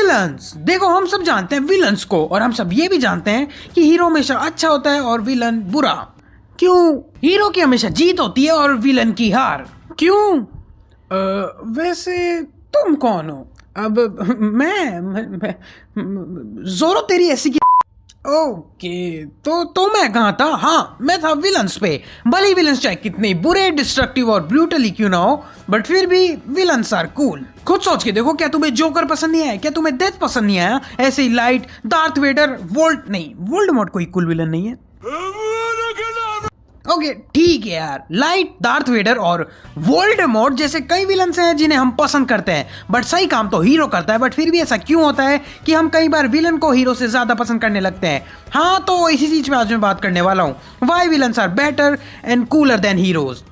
Villains. देखो हम सब जानते हैं विलन्स को, और हम सब ये भी जानते हैं कि हीरो हमेशा अच्छा होता है और विलन बुरा। क्यों हीरो की हमेशा जीत होती है और विलन की हार? क्यों? वैसे तुम कौन हो? अब मैं जोरो तेरी ऐसी की। ओके, तो मैं कहाँ था? हाँ, मैं था विलन्स पे। भले विलन्स चाहे कितने बुरे, डिस्ट्रक्टिव और ब्रूटली क्यों ना हो, बट फिर भी विलन्स आर कूल। खुद सोच के देखो, क्या तुम्हें जोकर पसंद नहीं आया? क्या तुम्हें डेथ पसंद नहीं आया? ऐसे ही लाइट, डार्थ वेडर, वोल्डेमॉर्ट कोई कूल विलन नहीं है। ओके ठीक है यार, लाइट, डार्थ वेडर और वोल्डेमॉर्ट जैसे कई विलन्स हैं जिन्हें हम पसंद करते हैं, बट सही काम तो हीरो करता है। बट फिर भी ऐसा क्यों होता है कि हम कई बार विलन को हीरो से ज्यादा पसंद करने लगते हैं? हाँ, तो इसी चीज पे आज मैं बात करने वाला हूँ, why villains are better and cooler than heroes.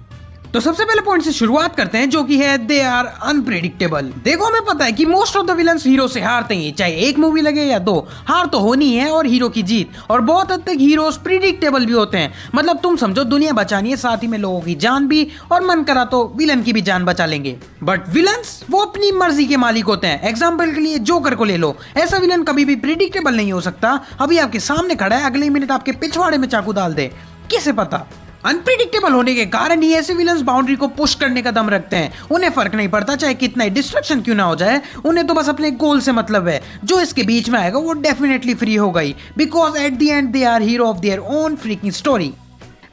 तो सबसे पहले पॉइंट से शुरुआत करते हैं, जो कि है दे आर अनप्रेडिक्टेबल। देखो हमें पता है कि most of the villains hero से हारते हैं, चाहे एक मूवी लगे या दो, हार तो होनी है और हीरो की जीत। और बहुत हद तक हीरोज प्रिडिक्टेबल भी होते हैं, मतलब तुम समझो दुनिया बचानी है, साथ ही में लोगों की जान भी, और मन करा तो विलन की भी जान बचा लेंगे। बट विलन्स वो अपनी मर्जी के मालिक होते हैं। एग्जाम्पल के लिए जोकर को ले लो, ऐसा विलन कभी भी प्रिडिक्टेबल नहीं हो सकता। अभी आपके सामने खड़ा है, अगले मिनट आपके पिछवाड़े में चाकू डाल दे, किसे पता? अनप्रिडिक्टेबल होने के कारण ही ऐसे विलन्स बाउंड्री को पुश करने का दम रखते हैं। उन्हें फर्क नहीं पड़ता चाहे कितना डिस्ट्रक्शन क्यों ना हो जाए, उन्हें तो बस अपने गोल से मतलब है। जो इसके बीच में आएगा वो डेफिनेटली फ्री होगा ही, because at the end they are hero of their own freaking story.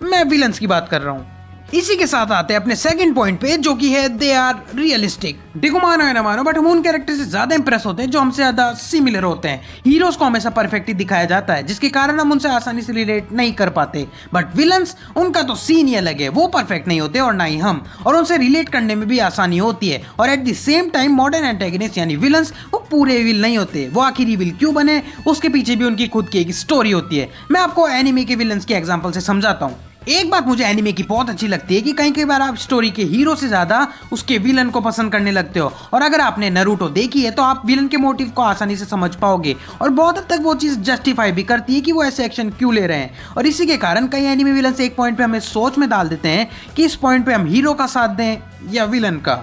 मैं विलन्स की बात कर रहा हूँ। इसी के साथ आते हैं अपने सेकंड पॉइंट पे, जो कि है दे आर रियलिस्टिक। देखो मानो या ना मानो, बट हम उन कैरेक्टर से ज्यादा इंप्रेस होते हैं जो हमसे ज्यादा सिमिलर होते हैं। हीरोज को हमेशा परफेक्ट ही दिखाया जाता है, जिसके कारण हम उनसे आसानी से रिलेट नहीं कर पाते। बट विलन्स, उनका तो सीन ही अलग है, वो परफेक्ट नहीं होते और ना ही हम, और उनसे रिलेट करने में भी आसानी होती है। और at the same time modern antagonist यानी विलन्स, वो पूरे विल नहीं होते। वो आखिर विल क्यों बने, उसके पीछे भी उनकी खुद की एक स्टोरी होती है। मैं आपको एनिमे के विलन्स के एग्जाम्पल से समझाता हूँ। एक बात मुझे एनिमे की बहुत अच्छी लगती है कि कई बार आप स्टोरी के हीरो से ज्यादा उसके विलन को पसंद करने लगते हो। और अगर आपने नारुतो देखी है तो आप विलन के मोटिव को आसानी से समझ पाओगे, और बहुत हद तक वो चीज जस्टिफाई भी करती है कि वो ऐसे एक्शन क्यों ले रहे हैं। और इसी के कारण कई एनिमे विलन एक पॉइंट पे हमें सोच में डाल देते हैं कि इस पॉइंट पे हम हीरो का साथ दें या विलन का।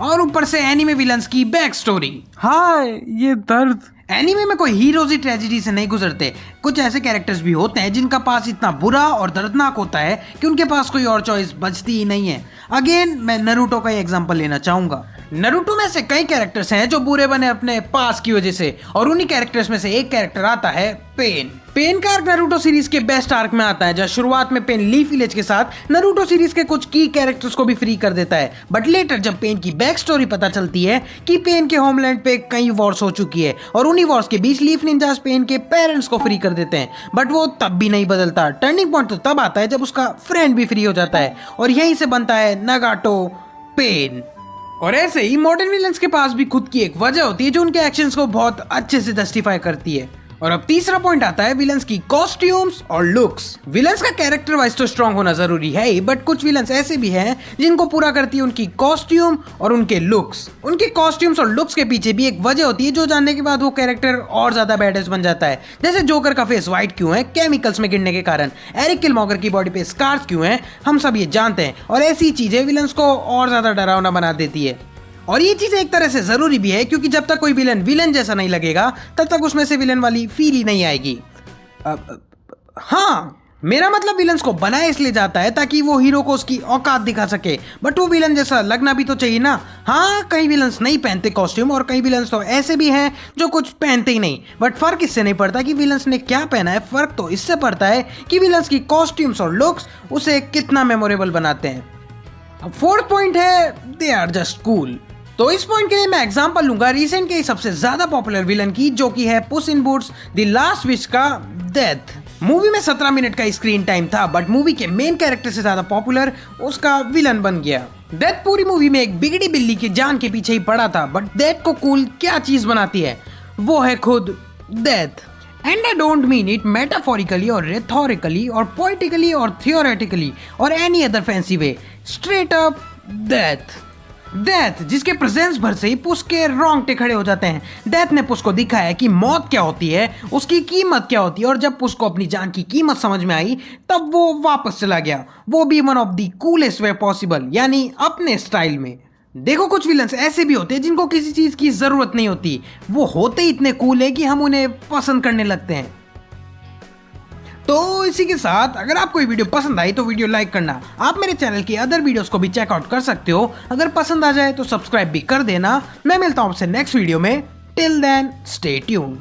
और ऊपर से एनिमे विलन्स की बैक स्टोरी। हाय ये दर्द। एनीमे में कोई हीरोज ही ट्रेजेडी से नहीं गुजरते। कुछ ऐसे कैरेक्टर्स भी होते हैं जिनका पास इतना बुरा और दर्दनाक होता है कि उनके पास कोई और चॉइस बचती ही नहीं है। अगेन मैं नारुतो का एग्जांपल लेना चाहूंगा। नारुतो में से कई कैरेक्टर्स हैं जो बुरे बने अपने पास की वजह से, और उन्हीं कैरेक्टर्स में से एक कैरेक्टर आता है पेन। पेन का आर्क नारुतो सीरीज के बेस्ट आर्क में आता है, जहाँ शुरुआत में पेन लीफ विलेज के साथ नारुतो सीरीज के कुछ की कैरेक्टर्स को भी फ्री कर देता है। बट लेटर जब पेन की बैक स्टोरी पता चलती है कि पेन के होमलैंड पे कई वॉर्स हो चुकी है, और उन्हीं वॉर्स के बीच लीफ निंजास पेन के पेरेंट्स को फ्री कर देते हैं, बट वो तब भी नहीं बदलता। टर्निंग पॉइंट तो तब आता है जब उसका फ्रेंड भी फ्री हो जाता है, और यहीं से बनता है नगाटो पेन। और ऐसे ही मॉडर्न विलन्स के पास भी खुद की एक वजह होती है जो उनके एक्शंस को बहुत अच्छे से जस्टिफाई करती है। और अब तीसरा पॉइंट आता है विलन्स की कॉस्ट्यूम्स और लुक्स। विलन्स का कैरेक्टर वाइज तो स्ट्रांग होना जरूरी है ही, बट कुछ विलन्स ऐसे भी हैं जिनको पूरा करती है उनकी कॉस्ट्यूम और उनके लुक्स। उनके कॉस्ट्यूम्स और लुक्स के पीछे भी एक वजह होती है जो जानने के बाद वो कैरेक्टर और ज्यादा बैडेस बन जाता है। जैसे जोकर का फेस व्हाइट क्यों है, केमिकल्स में गिरने के कारण। एरिक किलमॉगर की बॉडी पे स्कार्स क्यों हैं, हम सब ये जानते हैं। और ऐसी चीजें विलन्स को और ज्यादा डरावना बना देती है। और ये चीज एक तरह से जरूरी भी है, क्योंकि जब तक कोई विलन विलन जैसा नहीं लगेगा तब तक उसमें से विलन वाली फील ही नहीं आएगी। हाँ, मेरा मतलब विलन्स को बनाया इसलिए जाता है ताकि वो हीरो को उसकी औकात दिखा सके, बट वो विलन जैसा लगना भी तो चाहिए ना। हाँ, कई विलन्स नहीं पहनते कॉस्ट्यूम, और कई विलन्स तो ऐसे भी हैं जो कुछ पहनते ही नहीं। बट फर्क इससे नहीं पड़ता कि विलन्स ने क्या पहना है, फर्क तो इससे पड़ता है कि विलन्स की कॉस्ट्यूम्स और लुक्स उसे कितना मेमोरेबल बनाते हैं। फोर्थ पॉइंट है दे आर जस्ट कूल। तो इस पॉइंट के लिए मैं एग्जांपल लूंगा रिसेंट के सबसे ज्यादा पॉपुलर विलन की, जो कि है पुस इन बूट्स द लास्ट विश का डेथ। मूवी में 17 मिनट का स्क्रीन टाइम था, बट मूवी के मेन कैरेक्टर से ज्यादा पॉपुलर उसका विलन बन गया। डेथ पूरी मूवी में एक बिगड़ी बिल्ली की जान के पीछे ही पड़ा था, बट डेथ को कूल क्या चीज बनाती है, वो है खुद death. And I don't mean it metaphorically और रेथोरिकली और पोइटिकली और थियोरेटिकली और एनी अदर फैंसी वे, स्ट्रेट अप डेथ। डेथ जिसके प्रेजेंस भर से ही पुस के रोंगटे खड़े हो जाते हैं। डेथ ने पुस को दिखाया कि मौत क्या होती है, उसकी कीमत क्या होती है, और जब पुस को अपनी जान की कीमत समझ में आई तब वो वापस चला गया, वो भी one of the coolest way possible, यानी अपने स्टाइल में। देखो कुछ विलन्स ऐसे भी होते हैं जिनको किसी चीज की जरूरत नहीं होती, वो होते ही इतने कूल है कि हम उन्हें पसंद करने लगते हैं। तो इसी के साथ अगर आपको ये वीडियो पसंद आई तो वीडियो लाइक करना। आप मेरे चैनल की अदर वीडियोस को भी चेकआउट कर सकते हो। अगर पसंद आ जाए तो सब्सक्राइब भी कर देना। मैं मिलता हूं आपसे नेक्स्ट वीडियो में। Till then stay tuned.